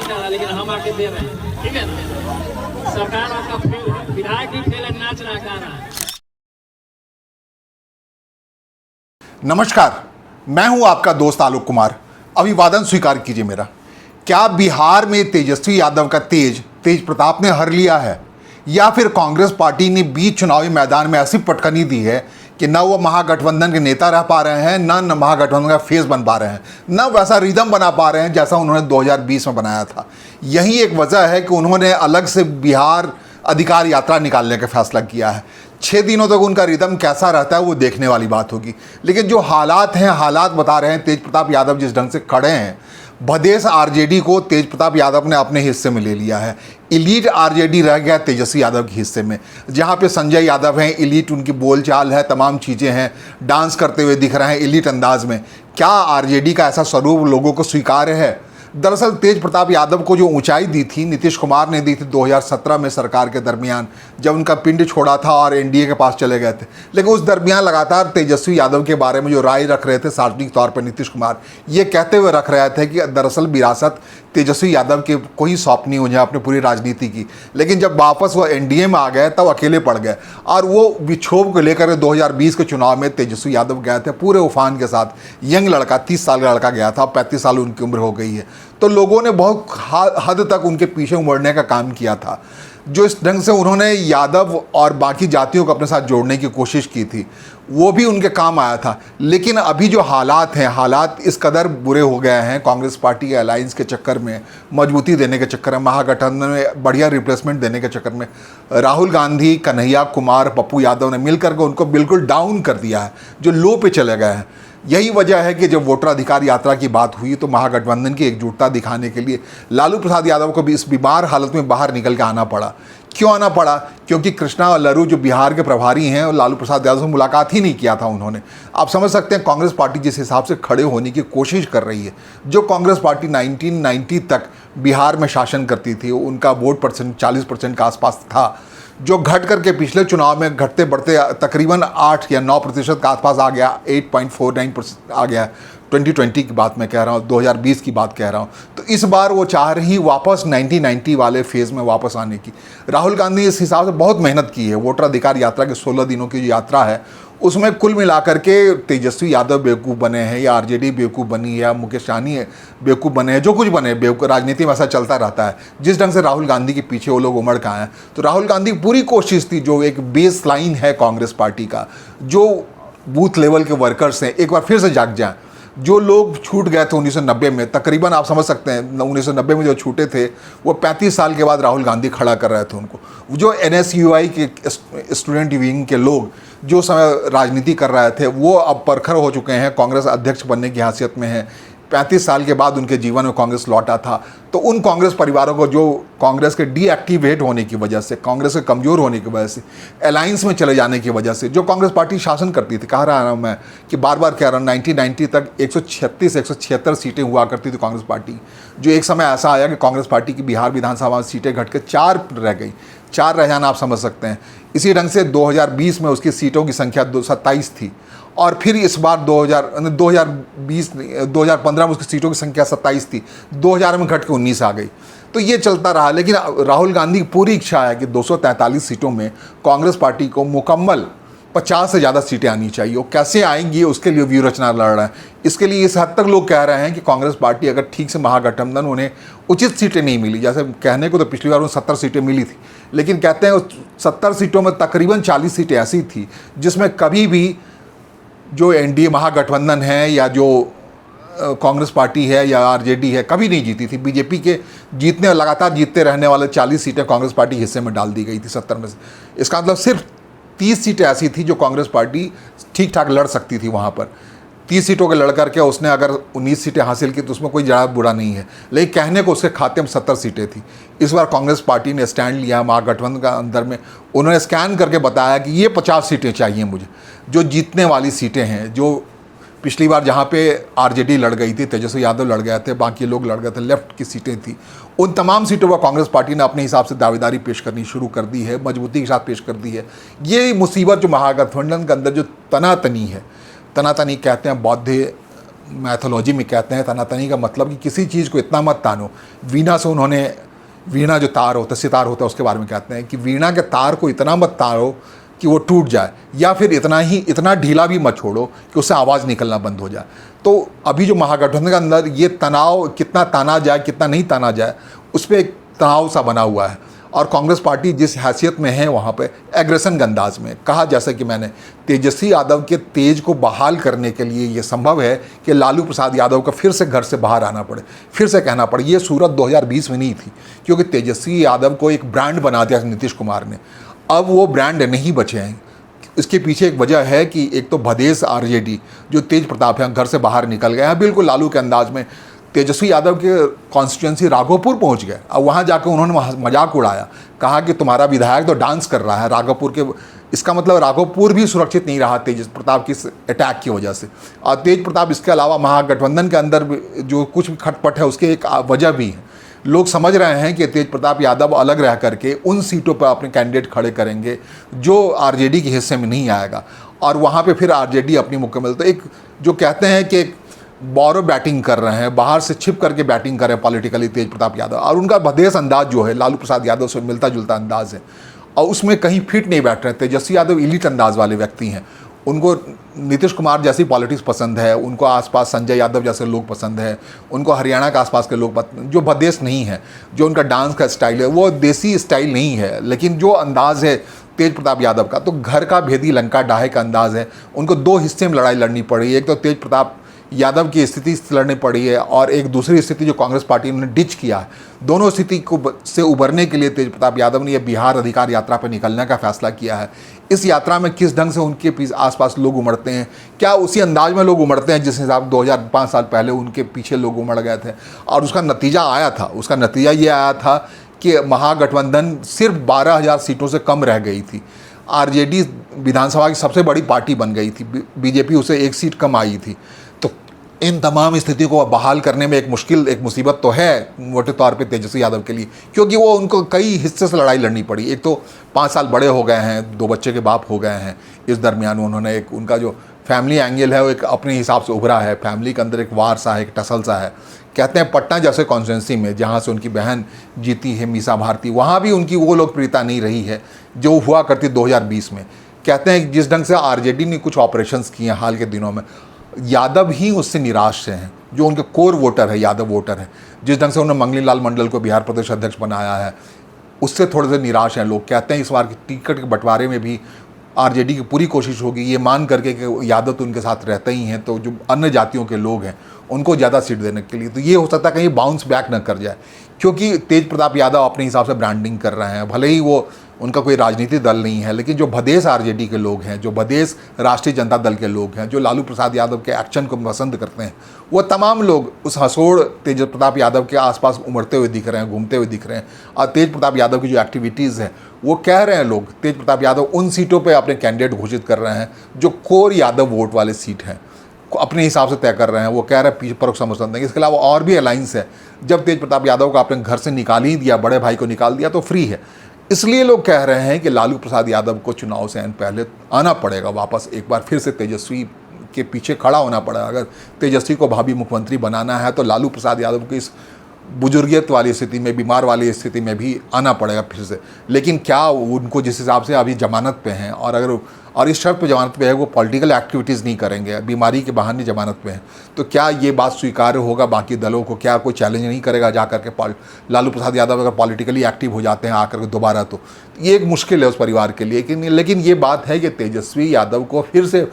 डाला, लेकिन हम आके दे रहे हैं, ठीक है ना। सरकार आपका फेल है, विधायक भी फेल है, नाच रहा गाना। नमस्कार, मैं हूं आपका दोस्त आलोक कुमार। अभिवादन स्वीकार कीजिए मेरा। क्या बिहार में तेजस्वी यादव का तेज प्रताप ने हर लिया है, या फिर कांग्रेस पार्टी ने बीच चुनावी मैदान में ऐसी पटकनी दी है कि न वो महागठबंधन के नेता रह पा रहे हैं, न महागठबंधन का फेस बन पा रहे हैं, न वैसा रिदम बना पा रहे हैं जैसा उन्होंने 2020 में बनाया था। यही एक वजह है कि उन्होंने अलग से बिहार अधिकार यात्रा निकालने का फैसला किया है। 6 दिनों तक उनका रिदम कैसा रहता है वो देखने वाली बात होगी। लेकिन जो हालात हैं, हालात बता रहे हैं तेज प्रताप यादव जिस ढंग से खड़े हैं, भदेश आरजेडी को तेज प्रताप यादव ने अपने हिस्से में ले लिया है। इलीट आरजेडी रह गया तेजस्वी यादव के हिस्से में, जहाँ पे संजय यादव हैं, इलीट उनकी बोलचाल है, तमाम चीज़ें हैं, डांस करते हुए दिख रहे हैं इलीट अंदाज में। क्या आरजेडी का ऐसा स्वरूप लोगों को स्वीकार्य है? दरअसल तेज प्रताप यादव को जो ऊंचाई दी थी नीतीश कुमार ने दी थी 2017 में सरकार के दरमियान, जब उनका पिंड छोड़ा था और एनडीए के पास चले गए थे। लेकिन उस दरमियान लगातार तेजस्वी यादव के बारे में जो राय रख रहे थे सार्वजनिक तौर पर नीतीश कुमार, ये कहते हुए रख रहे थे कि दरअसल विरासत तेजस्वी यादव के कोई सौंपनी उन्हें अपनी पूरी राजनीति की। लेकिन जब वापस वो एनडीए में आ गए तब अकेले पड़ गए, और वो विक्षोभ को लेकर 2020 के चुनाव में तेजस्वी यादव गए थे पूरे उफान के साथ। यंग लड़का, 30 साल का लड़का गया था, 35 साल उनकी उम्र हो गई है। तो लोगों ने बहुत हद तक उनके पीछे उमड़ने का काम किया था। जो इस ढंग से उन्होंने यादव और बाकी जातियों को अपने साथ जोड़ने की कोशिश की थी, वो भी उनके काम आया था। लेकिन अभी जो हालात हैं, हालात इस कदर बुरे हो गए हैं कांग्रेस पार्टी के अलायंस के चक्कर में, मजबूती देने के चक्कर में, महागठबंधन में बढ़िया रिप्लेसमेंट देने के चक्कर में, राहुल गांधी, कन्हैया कुमार, पप्पू यादव ने मिलकर के उनको बिल्कुल डाउन कर दिया है, जो लो पे चले गए हैं। यही वजह है कि जब वोटर अधिकार यात्रा की बात हुई तो महागठबंधन की एकजुटता दिखाने के लिए लालू प्रसाद यादव को भी इस बीमार हालत में बाहर निकल के आना पड़ा। क्यों आना पड़ा? क्योंकि कृष्णा और लरू जो बिहार के प्रभारी हैं, और लालू प्रसाद यादव से मुलाकात ही नहीं किया था उन्होंने। आप समझ सकते हैं कांग्रेस पार्टी जिस हिसाब से खड़े होने की कोशिश कर रही है। जो कांग्रेस पार्टी 1990 तक बिहार में शासन करती थी, उनका वोट परसेंट 40% के आसपास था, जो घट करके पिछले चुनाव में घटते बढ़ते तकरीबन 8 या 9% के आसपास आ गया, 8.49% आ गया। 2020 की बात मैं कह रहा हूँ, 2020 की बात कह रहा हूँ। तो इस बार वो चाह रही वापस 1990 वाले फेज़ में वापस आने की। राहुल गांधी इस हिसाब से बहुत मेहनत की है। वोटर अधिकार यात्रा के 16 दिनों की जो यात्रा है, उसमें कुल मिलाकर के तेजस्वी यादव बेवकूफ़ बने हैं, या आरजेडी बेवकूफ़ बनी, या मुकेश सहनी बेवकूफ़ बने हैं, जो कुछ बने बेवकूफ़। राजनीति में ऐसा चलता रहता है। जिस ढंग से राहुल गांधी के पीछे वो लोग उमड़ के आए हैं, तो राहुल गांधी की पूरी कोशिश थी, जो एक बेस लाइन है कांग्रेस पार्टी का, जो बूथ लेवल के वर्कर्स हैं, एक बार फिर से जाग जाएँ। जो लोग छूट गए थे 1990 में, तकरीबन आप समझ सकते हैं 1990 में जो छूटे थे, वो 35 साल के बाद राहुल गांधी खड़ा कर रहे थे उनको। जो NSUI के स्टूडेंट विंग के लोग जो समय राजनीति कर रहे थे, वो अब परखर हो चुके हैं, कांग्रेस अध्यक्ष बनने की हैसियत में हैं। 35 साल के बाद उनके जीवन में कांग्रेस लौटा था। तो उन कांग्रेस परिवारों को, जो कांग्रेस के डीएक्टिवेट होने की वजह से, कांग्रेस के कमज़ोर होने की वजह से, अलायंस में चले जाने की वजह से, जो कांग्रेस पार्टी शासन करती थी, कह रहा हूँ मैं कि बार बार कह रहा हूँ, 1990 तक 176 सीटें हुआ करती थी कांग्रेस पार्टी। जो एक समय ऐसा आया कि कांग्रेस पार्टी की बिहार विधानसभा में सीटें घट के 4 रह गई। 4 रह जाना आप समझ सकते हैं। इसी ढंग से 2020 में उसकी सीटों की संख्या 27 थी, और फिर इस बार 2015 में उसकी सीटों की संख्या 27 थी, 2000 में घट के 19 आ गई। तो ये चलता रहा। लेकिन राहुल गांधी की पूरी इच्छा है कि 243 सीटों में कांग्रेस पार्टी को मुकम्मल 50 से ज़्यादा सीटें आनी चाहिए। वो कैसे आएंगी उसके लिए व्यूह रचना लड़ रहा है। इसके लिए इस हद तक लोग कह रहे हैं कि कांग्रेस पार्टी अगर ठीक से महागठबंधन उन्हें उचित सीटें नहीं मिली, जैसे कहने को तो पिछली बार उन्हें 70 सीटें मिली थी, लेकिन कहते हैं उस 70 सीटों में तकरीबन 40 सीटें ऐसी थी जिसमें कभी भी जो एनडीए महागठबंधन है, या जो कांग्रेस पार्टी है, या आरजेडी है, कभी नहीं जीती थी। बीजेपी के लगातार जीतते रहने वाले 40 सीटें कांग्रेस पार्टी हिस्से में डाल दी गई थी 70 में से। इसका मतलब सिर्फ 30 सीटें ऐसी थी जो कांग्रेस पार्टी ठीक ठाक लड़ सकती थी। वहाँ पर 30 सीटों के लड़ करके उसने अगर 19 सीटें हासिल की तो उसमें कोई ज़्यादा बुरा नहीं है। लेकिन कहने को उसके खाते में 70 सीटें थी। इस बार कांग्रेस पार्टी ने स्टैंड लिया महागठबंधन का अंदर में। उन्होंने स्कैन करके बताया कि ये 50 सीटें चाहिए मुझे, जो जीतने वाली सीटें हैं। जो पिछली बार जहाँ पे आरजेडी लड़ गई थी, तेजस्वी यादव लड़ गए थे, बाकी लोग लड़ गए थे, लेफ्ट की सीटें थी, उन तमाम सीटों पर कांग्रेस पार्टी ने अपने हिसाब से दावेदारी पेश करनी शुरू कर दी है, मजबूती के साथ पेश कर दी है। ये मुसीबत जो महागठबंधन के अंदर जो तनातनी है, तनातनी कहते हैं बौद्ध मैथोलॉजी में कहते हैं तनातनी का मतलब कि किसी चीज़ को इतना मत तानो। वीणा से उन्होंने, वीणा जो तार होता है, सितार होता है, उसके बारे में कहते हैं कि वीणा के तार को इतना मत तारो कि वो टूट जाए, या फिर इतना ढीला भी मत छोड़ो कि उससे आवाज़ निकलना बंद हो जाए। तो अभी जो महागठबंधन के अंदर ये तनाव कितना ताना जाए कितना नहीं ताना जाए, उस पर एक तनाव सा बना हुआ है। और कांग्रेस पार्टी जिस हैसियत में है वहाँ पे एग्रेशन के अंदाज में कहा, जैसा कि मैंने, तेजस्वी यादव के तेज को बहाल करने के लिए ये संभव है कि लालू प्रसाद यादव का फिर से घर से बाहर आना पड़े, फिर से कहना पड़े। ये सूरत 2020 में नहीं थी, क्योंकि तेजस्वी यादव को एक ब्रांड बना दिया नीतीश कुमार ने। अब वो ब्रांड नहीं बचे हैं। इसके पीछे एक वजह है कि एक तो भदेश आरजेडी जो तेज प्रताप है घर से बाहर निकल गए हैं बिल्कुल लालू के अंदाज में। तेजस्वी यादव के कॉन्स्टिट्यूंसी राघोपुर पहुंच गए। अब वहाँ जाकर उन्होंने मजाक उड़ाया, कहा कि तुम्हारा विधायक तो डांस कर रहा है राघोपुर के। इसका मतलब राघोपुर भी सुरक्षित नहीं रहा तेज प्रताप की अटैक की वजह से। और तेज प्रताप इसके अलावा महागठबंधन के अंदर जो कुछ खटपट है उसके एक वजह भी है। लोग समझ रहे हैं कि तेज प्रताप यादव अलग रह करके उन सीटों पर अपने कैंडिडेट खड़े करेंगे जो आरजेडी के हिस्से में नहीं आएगा, और वहाँ पे फिर आरजेडी अपनी मुकम्मल, तो एक जो कहते हैं कि बोरो बैटिंग कर रहे हैं, बाहर से छिप करके बैटिंग कर रहे हैं पॉलिटिकली तेज प्रताप यादव। और उनका भदेश अंदाज जो है लालू प्रसाद यादव से मिलता जुलता अंदाज है, और उसमें कहीं फिट नहीं बैठ रहे। तेजस्वी यादव इलीट अंदाज वाले व्यक्ति हैं, उनको नीतीश कुमार जैसी पॉलिटिक्स पसंद है, उनको आसपास संजय यादव जैसे लोग पसंद है, उनको हरियाणा के आसपास के लोग पसंद, जो भदेश नहीं है, जो उनका डांस का स्टाइल है वो देसी स्टाइल नहीं है, लेकिन जो अंदाज़ है तेज प्रताप यादव का, तो घर का भेदी लंका डाहे का अंदाज़ है। उनको दो हिस्से में लड़ाई लड़नी पड़ी, एक तो तेज प्रताप यादव की स्थिति से लड़नी पड़ी है, और एक दूसरी स्थिति जो कांग्रेस पार्टी ने डिच किया है। दोनों स्थिति को से उभरने के लिए तेज प्रताप यादव ने यह बिहार अधिकार यात्रा पर निकलने का फैसला किया है। इस यात्रा में किस ढंग से उनके आसपास लोग उमड़ते हैं, क्या उसी अंदाज में लोग उमड़ते हैं जिस हिसाब 2005 साल पहले उनके पीछे लोग उमड़ गए थे। और उसका नतीजा आया था, उसका नतीजा ये आया था कि महागठबंधन सिर्फ 12,000 सीटों से कम रह गई थी। आरजेडी विधानसभा की सबसे बड़ी पार्टी बन गई थी, बीजेपी उसे एक सीट कम आई थी। तो इन तमाम स्थिति को बहाल करने में एक मुसीबत तो है मोटे तौर पे तेजस्वी यादव के लिए, क्योंकि वो उनको कई हिस्से से लड़ाई लड़नी पड़ी। एक तो 5 साल बड़े हो गए हैं, 2 बच्चे के बाप हो गए हैं, इस दरमियान उन्होंने एक उनका जो फैमिली एंगल है वो एक अपने हिसाब से उभरा है। फैमिली के अंदर एक वार सा है, एक टसल सा है। कहते हैं पटना जैसे कॉन्स्टिट्यूंसी में जहाँ से उनकी बहन जीती है मीसा भारती, वहाँ भी उनकी वो लोकप्रियता नहीं रही है जो हुआ करती 2020 में। कहते हैं जिस ढंग से आरजेडी ने कुछ ऑपरेशंस किए हैं हाल के दिनों में, यादव ही उससे निराश हैं, जो उनके कोर वोटर है, यादव वोटर है। जिस ढंग से उन्होंने मंगली लाल मंडल को बिहार प्रदेश अध्यक्ष बनाया है, उससे थोड़े से निराश हैं लोग। कहते हैं इस बार की टिकट के बंटवारे में भी आरजेडी की पूरी कोशिश होगी ये मान करके कि यादव तो उनके साथ रहते ही हैं, तो जो अन्य जातियों के लोग हैं उनको ज़्यादा सीट देने के लिए, तो ये हो सकता है कहीं बाउंस बैक न कर जाए, क्योंकि तेज प्रताप यादव अपने हिसाब से ब्रांडिंग कर रहे हैं। भले ही वो उनका कोई राजनीतिक दल नहीं है, लेकिन जो भदेश आरजेडी के लोग हैं, जो भदेश राष्ट्रीय जनता दल के लोग हैं, जो लालू प्रसाद यादव के एक्शन को पसंद करते हैं, वो तमाम लोग उस हसोड़ तेज प्रताप यादव के आसपास उमड़ते हुए दिख रहे हैं, घूमते हुए दिख रहे हैं। और तेज प्रताप यादव की जो एक्टिविटीज़ है वो कह रहे हैं लोग, तेज प्रताप यादव उन सीटों पर अपने कैंडिडेट घोषित कर रहे हैं जो कोर यादव वोट वाले सीट हैं, अपने हिसाब से तय कर रहे हैं। वो कह रहे हैं पीछे परोक्ष समर्थन देंगे। इसके अलावा और भी अलाइंस है। जब तेज प्रताप यादव को आपने घर से निकाल ही दिया, बड़े भाई को निकाल दिया, तो फ्री है। इसलिए लोग कह रहे हैं कि लालू प्रसाद यादव को चुनाव से पहले आना पड़ेगा वापस, एक बार फिर से तेजस्वी के पीछे खड़ा होना पड़ेगा। अगर तेजस्वी को भावी मुख्यमंत्री बनाना है तो लालू प्रसाद यादव की इस बुजुर्गियत वाली स्थिति में, बीमार वाली स्थिति में भी आना पड़ेगा फिर से। लेकिन क्या उनको जिस हिसाब से अभी जमानत पे हैं, और इस शर्त पे जमानत पे है वो पॉलिटिकल एक्टिविटीज़ नहीं करेंगे, बीमारी के बहाने जमानत पे हैं, तो क्या ये बात स्वीकार्य होगा बाकी दलों को? क्या कोई चैलेंज नहीं करेगा जा करके लालू प्रसाद यादव अगर पॉलिटिकली एक्टिव हो जाते हैं आकर के दोबारा? तो ये एक मुश्किल है उस परिवार के लिए। लेकिन ये बात है कि तेजस्वी यादव को फिर से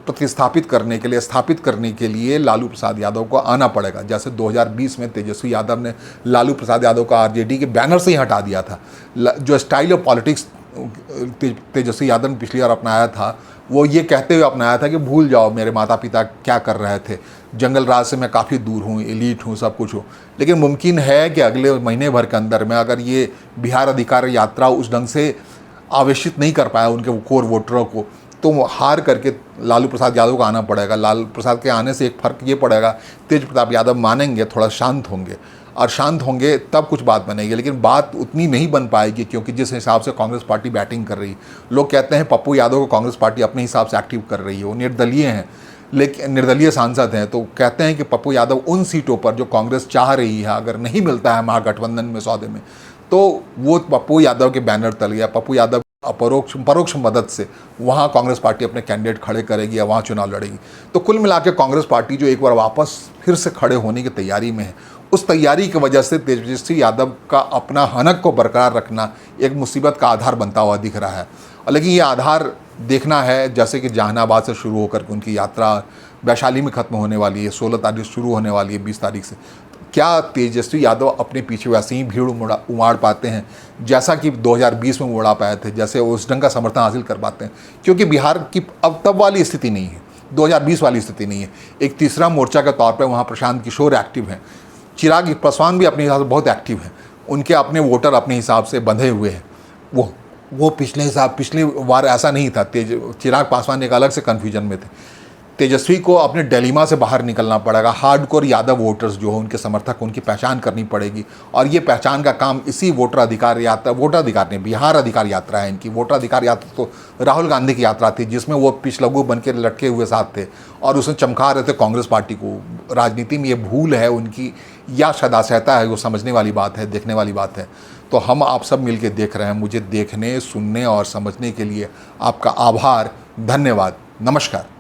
प्रतिस्थापित करने के लिए, स्थापित करने के लिए लालू प्रसाद यादव को आना पड़ेगा। जैसे 2020 में तेजस्वी यादव ने लालू प्रसाद यादव को आरजेडी के बैनर से ही हटा दिया था। जो style of politics Tejashwi Yadav ने पिछली बार अपनाया था, वो ये कहते हुए अपनाया था कि भूल जाओ मेरे माता पिता क्या कर रहे थे, जंगल राज से मैं काफ़ी दूर हूँ, एलीट हूँ, सब कुछ हूँ। लेकिन मुमकिन है कि अगले महीने भर के अंदर में अगर ये बिहार अधिकार यात्रा उस ढंग से आवेशित नहीं कर पाया उनके कोर वोटरों को, तो हार करके लालू प्रसाद यादव को आना पड़ेगा। लालू प्रसाद के आने से एक फ़र्क ये पड़ेगा, तेज प्रताप यादव मानेंगे, थोड़ा शांत होंगे, और शांत होंगे तब कुछ बात बनेगी। लेकिन बात उतनी नहीं बन पाएगी, क्योंकि जिस हिसाब से कांग्रेस पार्टी बैटिंग कर रही है, लोग कहते हैं पप्पू यादव को कांग्रेस पार्टी अपने हिसाब से एक्टिव कर रही है, वो निर्दलीय हैं। लेकिन निर्दलीय सांसद हैं, तो कहते हैं कि पप्पू यादव उन सीटों पर जो कांग्रेस चाह रही है, अगर नहीं मिलता है महागठबंधन में सौदे में, तो वो पप्पू यादव के बैनर तले या पप्पू यादव परोक्ष मदद से वहाँ कांग्रेस पार्टी अपने कैंडिडेट खड़े करेगी या वहाँ चुनाव लड़ेगी। तो कुल मिला के कांग्रेस पार्टी जो एक बार वापस फिर से खड़े होने की तैयारी में है, उस तैयारी की वजह से तेजस्वी यादव का अपना हनक को बरकरार रखना एक मुसीबत का आधार बनता हुआ दिख रहा है। लेकिन ये आधार देखना है, जैसे कि जहानाबाद से शुरू होकर के उनकी यात्रा वैशाली में ख़त्म होने वाली है, 16 तारीख शुरू होने वाली है 20 तारीख से। क्या तेजस्वी यादव अपने पीछे वैसे ही भीड़ उमाड़ पाते हैं जैसा कि 2020 में उड़ा पाए थे, जैसे उस ढंग का समर्थन हासिल कर पाते हैं? क्योंकि बिहार की अब तब वाली स्थिति नहीं है, 2020 वाली स्थिति नहीं है। एक तीसरा मोर्चा के तौर पर वहाँ प्रशांत किशोर एक्टिव हैं, चिराग पासवान भी अपने हिसाब से बहुत एक्टिव हैं, उनके अपने वोटर अपने हिसाब से बंधे हुए हैं। वो पिछली बार ऐसा नहीं था। चिराग पासवान एक अलग से कन्फ्यूजन में थे। तेजस्वी को अपने डिलेमा से बाहर निकलना पड़ेगा। हार्डकोर यादव वोटर्स जो हो, उनके समर्थक, उनकी पहचान करनी पड़ेगी, और ये पहचान का काम इसी वोटर अधिकार नहीं, बिहार अधिकार यात्रा है इनकी। वोटर अधिकार यात्रा तो राहुल गांधी की यात्रा थी, जिसमें वो पिछलग्गू बन के लटके हुए साथ थे और उसमें चमका रहे थे कांग्रेस पार्टी को। राजनीति में ये भूल है उनकी या सदासहता है, वो समझने वाली बात है, देखने वाली बात है। तो हम आप सब मिल के देख रहे हैं। मुझे देखने, सुनने और समझने के लिए आपका आभार, धन्यवाद, नमस्कार।